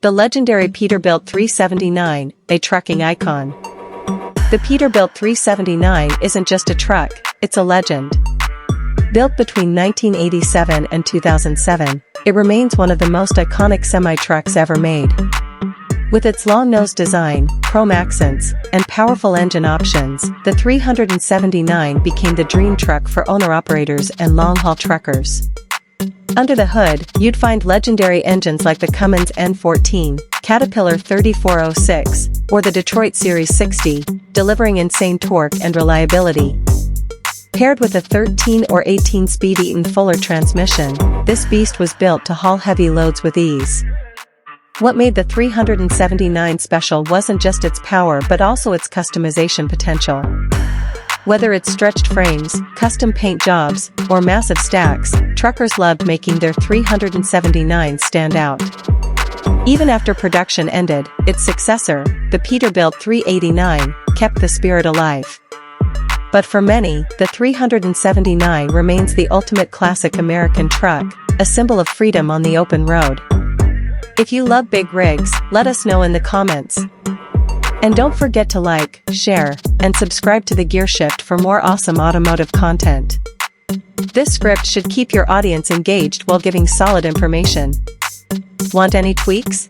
The legendary Peterbilt 379, a trucking icon. The Peterbilt 379 isn't just a truck, it's a legend. Built between 1987 and 2007, it remains one of the most iconic semi-trucks ever made. With its long-nose design, chrome accents, and powerful engine options, the 379 became the dream truck for owner-operators and long-haul truckers. Under the hood, you'd find legendary engines like the Cummins N14, Caterpillar 3406, or the Detroit Series 60, delivering insane torque and reliability. Paired with a 13 or 18-speed Eaton-Fuller transmission, this beast was built to haul heavy loads with ease. What made the 379 special wasn't just its power but also its customization potential. Whether it's stretched frames, custom paint jobs, or massive stacks, truckers loved making their 379 stand out. Even after production ended, its successor, the Peterbilt 389, kept the spirit alive. But for many, the 379 remains the ultimate classic American truck, a symbol of freedom on the open road. If you love big rigs, let us know in the comments. And don't forget to like, share, and subscribe to The Gear Shift for more awesome automotive content. This script should keep your audience engaged while giving solid information. Want any tweaks?